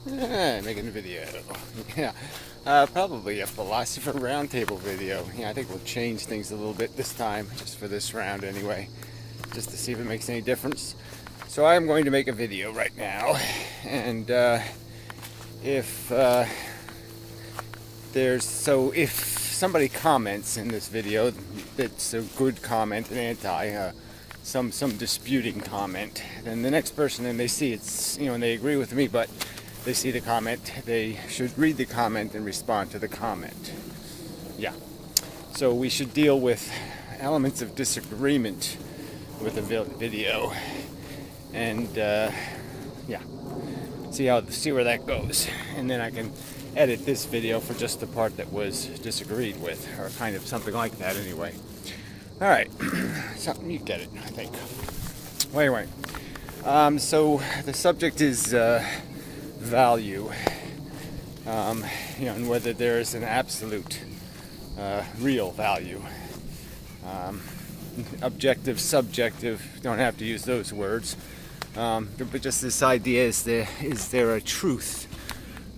Making a video. Yeah. Probably a Philosopher Roundtable video. Yeah, I think we'll change things a little bit this time, just for this round anyway, just to see if it makes any difference. So I'm going to make a video right now, and if if somebody comments in this video that's a good comment, an anti, some disputing comment, then the next person, and they see it's, and they agree with me, but they see the comment, they should read the comment and respond to the comment. Yeah. So we should deal with elements of disagreement with the video, and yeah, see where that goes, and then I can edit this video for just the part that was disagreed with, or kind of something like that anyway. All right, something, you get it, I think. Well, anyway, so the subject is value, and whether there is an absolute real value. Objective, subjective, don't have to use those words, but just this idea, is there a truth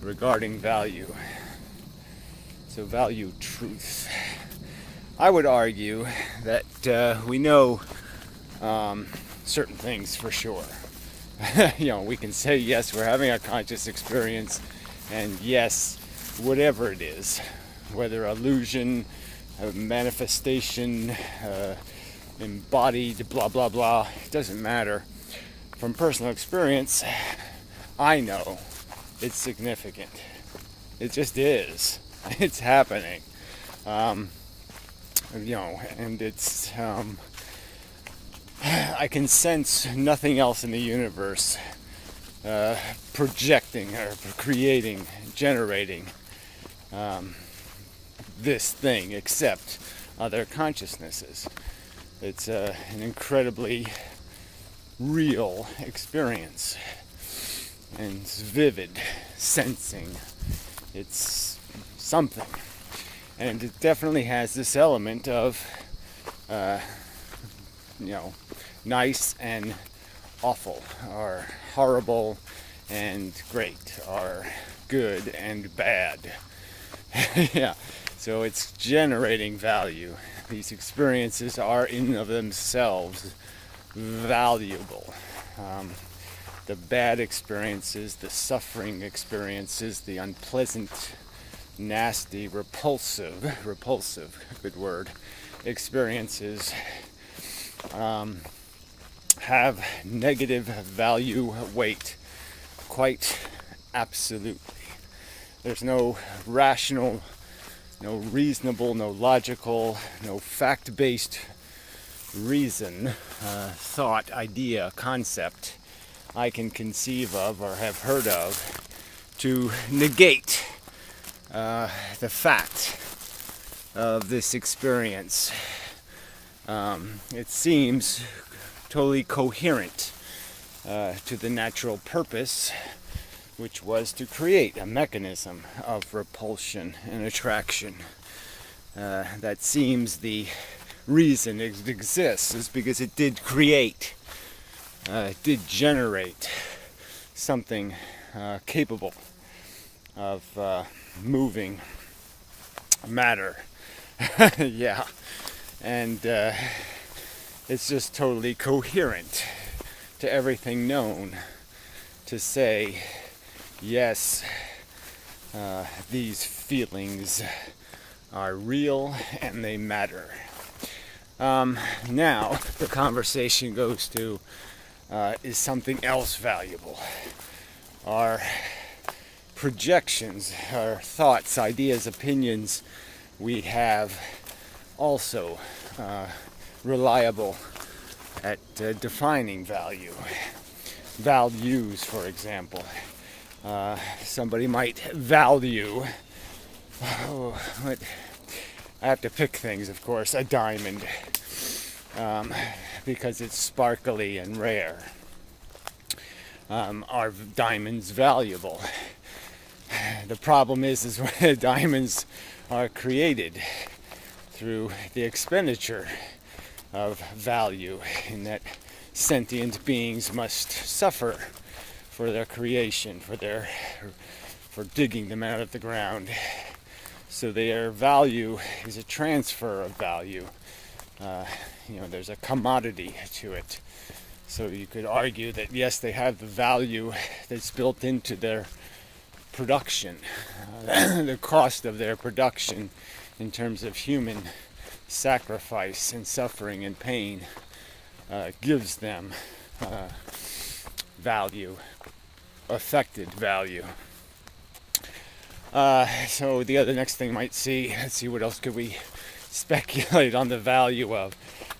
regarding value? So value, truth. I would argue that we know certain things for sure. We can say, yes, we're having a conscious experience, and yes, whatever it is, whether illusion, manifestation, embodied, blah, blah, blah, it doesn't matter. From personal experience, I know it's significant. It just is. It's happening. And it's, I can sense nothing else in the universe projecting or creating, generating this thing except other consciousnesses. It's an incredibly real experience, and it's vivid sensing. It's something, and it definitely has this element of nice and awful, or horrible and great, or good and bad. Yeah, so it's generating value. These experiences are in of themselves valuable. The bad experiences, the suffering experiences, the unpleasant, nasty, repulsive, good word, experiences have negative value weight, quite absolutely. There's no rational, no reasonable, no logical, no fact-based reason, thought, idea, concept I can conceive of or have heard of to negate the fact of this experience. It seems totally coherent to the natural purpose, which was to create a mechanism of repulsion and attraction. That seems the reason it exists is because it did create, it did generate something capable of moving matter. Yeah, and it's just totally coherent to everything known to say, yes, these feelings are real and they matter. Now the conversation goes to, is something else valuable? Are projections, our thoughts, ideas, opinions we have also reliable at defining value? Values, for example. Somebody might value, I have to pick things, of course, a diamond, because it's sparkly and rare. Are diamonds valuable? The problem is when diamonds are created through the expenditure of value, in that sentient beings must suffer for their creation, for digging them out of the ground. So their value is a transfer of value. There's a commodity to it. So you could argue that yes, they have the value that's built into their production, the cost of their production in terms of human sacrifice and suffering and pain gives them value, affected value. So the next thing let's see what else could we speculate on the value of.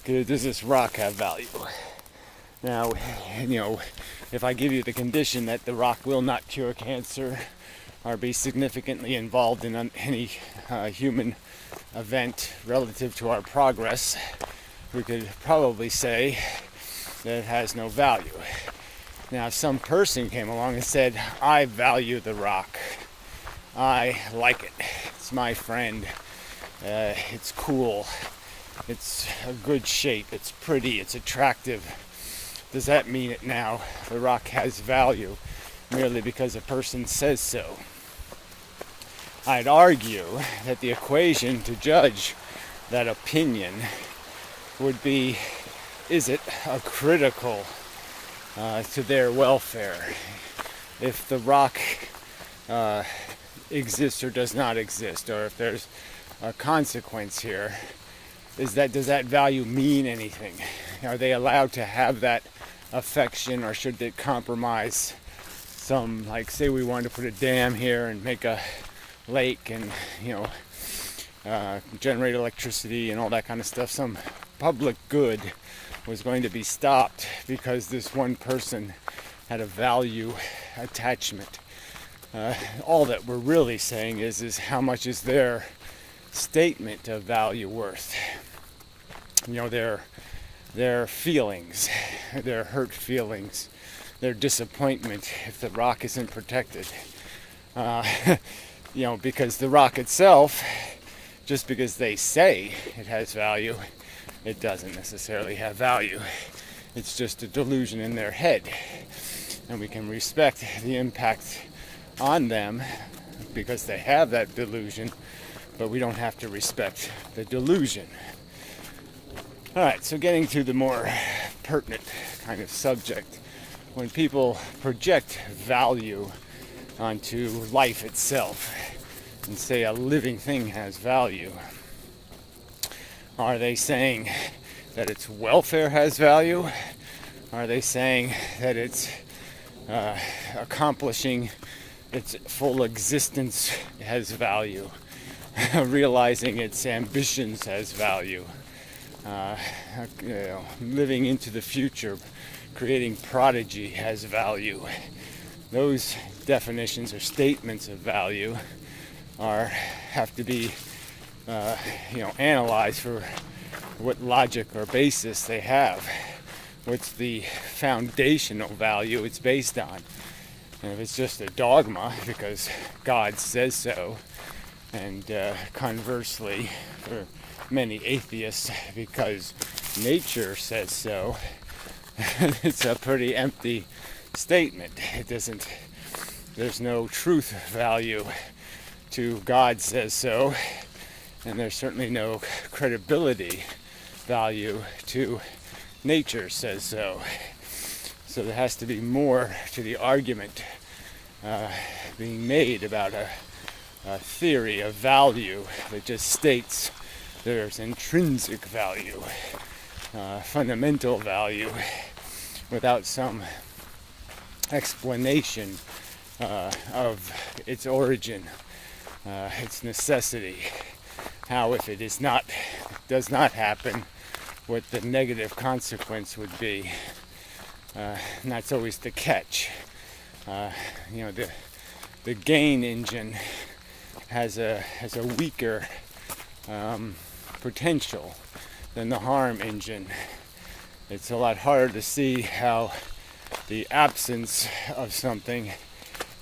Does this rock have value? Now, if I give you the condition that the rock will not cure cancer or be significantly involved in any human event relative to our progress, we could probably say that it has no value. Now, if some person came along and said, I value the rock, I like it, it's my friend, it's cool, it's a good shape, it's pretty, it's attractive, does that mean it now? The rock has value merely because a person says so? I'd argue that the equation to judge that opinion would be, is it critical to their welfare? If the rock exists or does not exist, or if there's a consequence here, does that value mean anything? Are they allowed to have that affection, or should it compromise some, like say we wanted to put a dam here and make a lake and generate electricity and all that kind of stuff, some public good was going to be stopped because this one person had a value attachment. All that we're really saying is how much is their statement of value worth? Their feelings, their hurt feelings, their disappointment if the rock isn't protected. Because the rock itself, just because they say it has value, it doesn't necessarily have value. It's just a delusion in their head. And we can respect the impact on them because they have that delusion, but we don't have to respect the delusion. Alright, so getting to the more pertinent kind of subject. When people project value onto life itself and say a living thing has value, are they saying that its welfare has value? Are they saying that it's accomplishing its full existence has value? Realizing its ambitions has value? Living into the future, creating prodigy has value? Those definitions or statements of value have to be analyzed for what logic or basis they have. What's the foundational value it's based on? And if it's just a dogma because God says so, and conversely for many atheists because nature says so, it's a pretty empty statement. There's no truth value to God says so, and there's certainly no credibility value to nature says so. So there has to be more to the argument being made about a theory of value that just states there's intrinsic value, fundamental value, without some explanation of its origin, its necessity, how if it does not happen, what the negative consequence would be. And that's always the catch. The gain engine has a weaker potential than the harm engine. It's a lot harder to see how the absence of something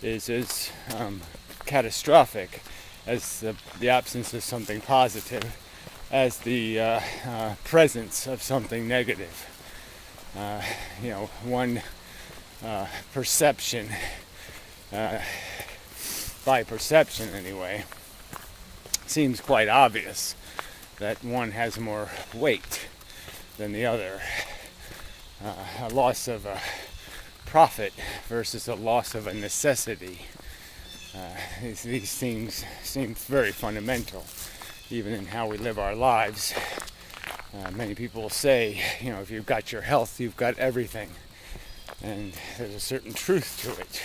is as catastrophic as the absence of something positive as the presence of something negative. One perception, by perception anyway, seems quite obvious that one has more weight than the other. A loss of a profit versus a loss of a necessity. These things seem very fundamental, even in how we live our lives. Many people will say, if you've got your health, you've got everything. And there's a certain truth to it.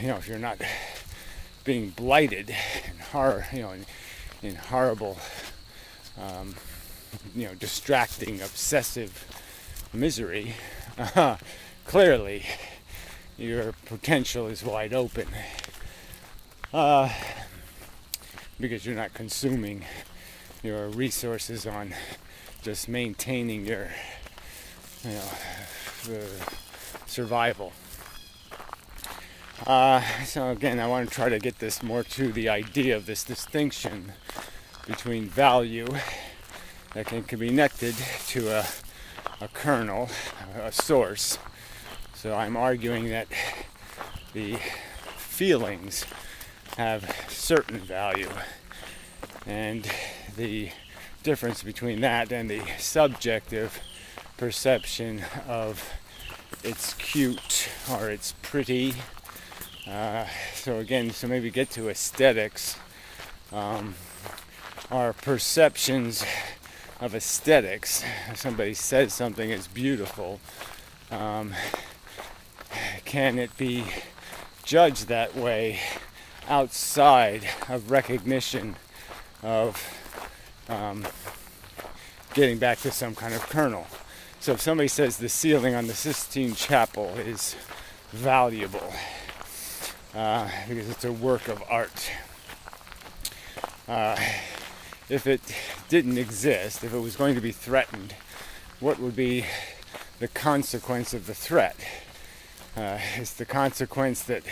If you're not being blighted in horrible, distracting, obsessive misery, clearly your potential is wide open. Because you're not consuming your resources on just maintaining your survival. So again, I want to try to get this more to the idea of this distinction between value that can be connected to a kernel, a source. So I'm arguing that the feelings have certain value, and the difference between that and the subjective perception of it's cute or it's pretty. So maybe get to aesthetics. Our perceptions of aesthetics, if somebody says something is beautiful, can it be judged that way outside of recognition of getting back to some kind of kernel? So if somebody says the ceiling on the Sistine Chapel is valuable because it's a work of art, if it didn't exist, if it was going to be threatened, what would be the consequence of the threat? Is the consequence that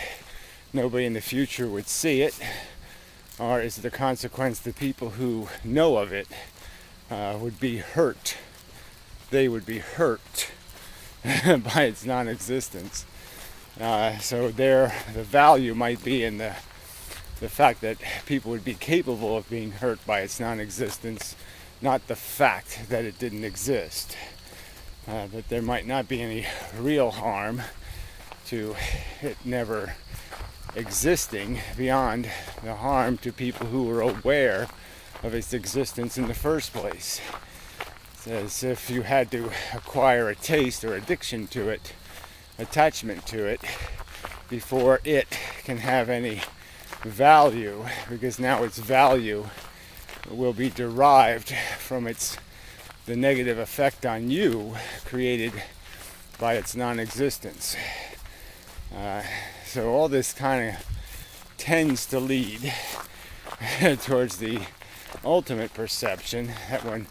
nobody in the future would see it? Or is the consequence that people who know of it would be hurt? They would be hurt by its non-existence. So the value might be in the fact that people would be capable of being hurt by its non-existence, not the fact that it didn't exist. That there might not be any real harm to it never existing beyond the harm to people who were aware of its existence in the first place. It's as if you had to acquire a taste or addiction to it, attachment to it, before it can have any value, because now its value will be derived from the negative effect on you created by its non-existence. So all this kind of tends to lead towards the ultimate perception that when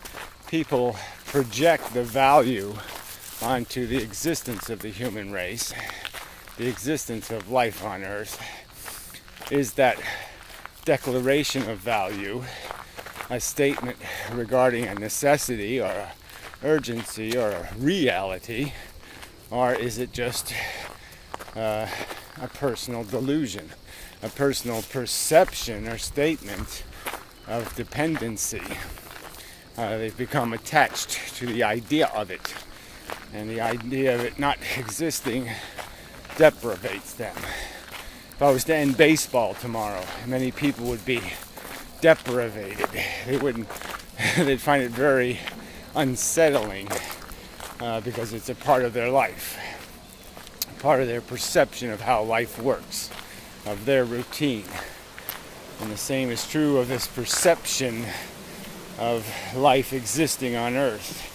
people project the value onto the existence of the human race, the existence of life on Earth, is that declaration of value a statement regarding a necessity or a urgency or a reality, or is it just a personal delusion, a personal perception or statement of dependency? They've become attached to the idea of it, and the idea of it not existing deprivates them. If I was to end baseball tomorrow, many people would be deprivated. They'd find it very unsettling because it's a part of their life, a part of their perception of how life works, of their routine. And the same is true of this perception of life existing on Earth.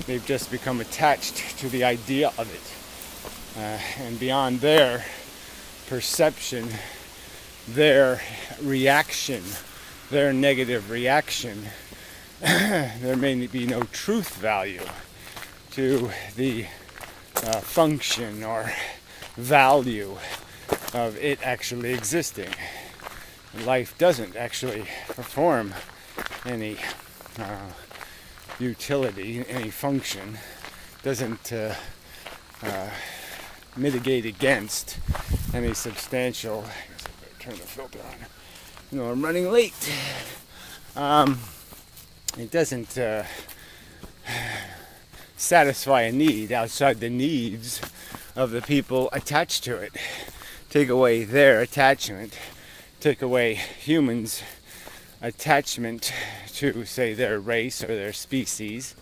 They've just become attached to the idea of it. And beyond their perception, their reaction, their negative reaction, there may be no truth value to the function or value of it actually existing. Life doesn't actually perform any utility, any function, doesn't mitigate against any substantial. I guess I better turn the filter on. You know, I'm running late. It doesn't satisfy a need outside the needs of the people attached to it. Take away their attachment, take away humans' attachment to, say, their race or their species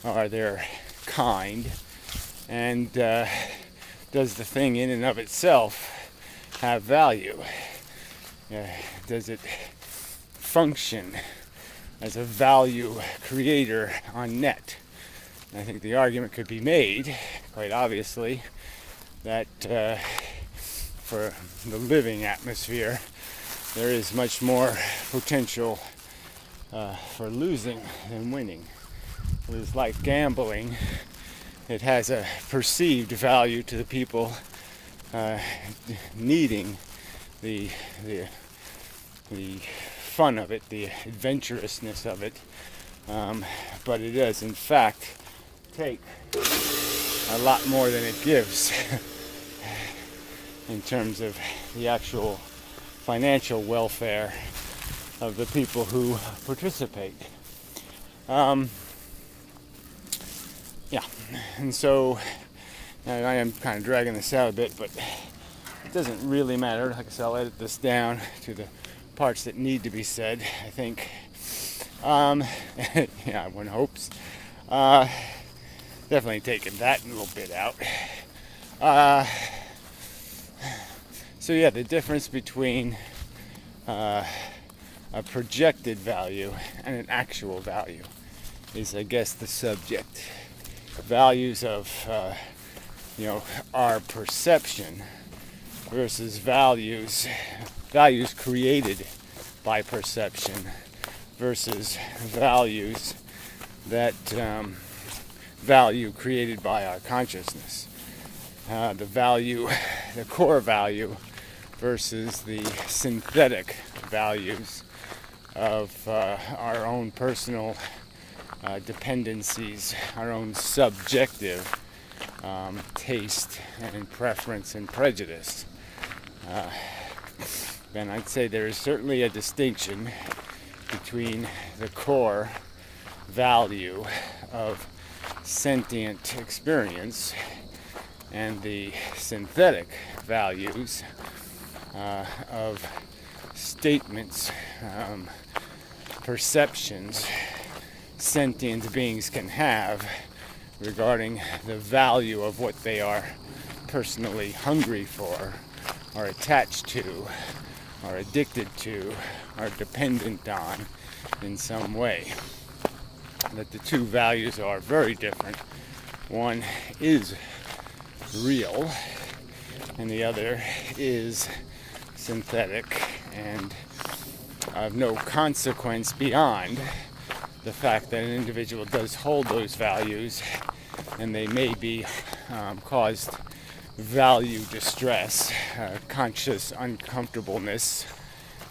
or their kind, and does the thing in and of itself have value? Does it function as a value creator on net? I think the argument could be made, quite obviously, that for the living atmosphere, there is much more potential for losing than winning. It is like gambling. It has a perceived value to the people needing the fun of it, the adventurousness of it, but it does in fact take a lot more than it gives in terms of the actual financial welfare of the people who participate. Yeah, and so and I am kind of dragging this out a bit, but it doesn't really matter. Like I said, I'll edit this down to the parts that need to be said, I think. Yeah, one hopes. Definitely taking that little bit out. So yeah, the difference between a projected value and an actual value is, I guess, the subject. Values of, our perception versus values created by perception versus values that value created by our consciousness. The core value versus the synthetic values of our own personal dependencies, our own subjective taste and preference and prejudice. And I'd say there is certainly a distinction between the core value of sentient experience and the synthetic values of statements, perceptions sentient beings can have regarding the value of what they are personally hungry for, or attached to, or addicted to, or dependent on in some way. That the two values are very different. One is real, and the other is synthetic and of no consequence beyond the fact that an individual does hold those values, and they may be caused value distress, conscious uncomfortableness,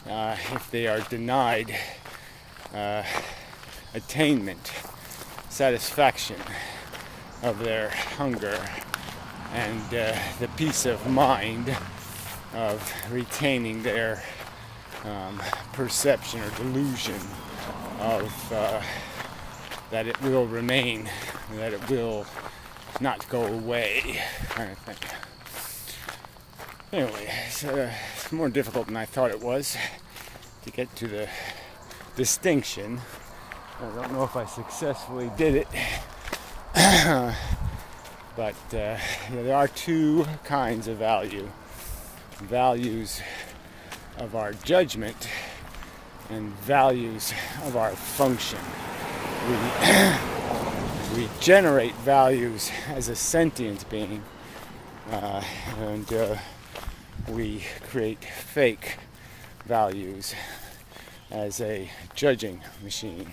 if they are denied attainment, satisfaction of their hunger, and the peace of mind of retaining their perception or delusion of that it will remain, that it will not go away, kind of thing. Anyway, it's more difficult than I thought it was to get to the distinction. I don't know if I successfully did it, but there are two kinds of value. Values of our judgment and values of our function. We generate values as a sentient being, and we create fake values as a judging machine.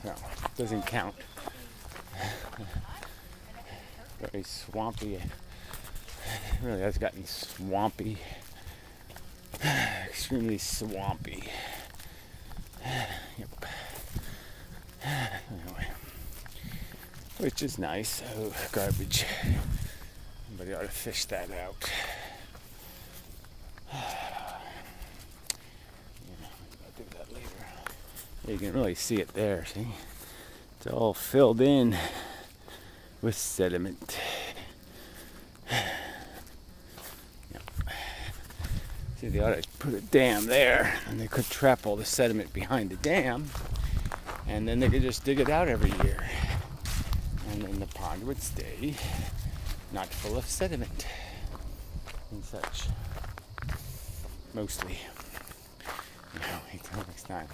No, it doesn't count. Very swampy. It really has gotten swampy. Extremely swampy. Yep. Anyway. which is nice. Oh, garbage. Somebody ought to fish that out. I'll do that later. You can really see it there, see? It's all filled in with sediment. See, they ought to put a dam there, and they could trap all the sediment behind the dam, and then they could just dig it out every year. And then the pond would stay not full of sediment and such. Mostly. Until next time.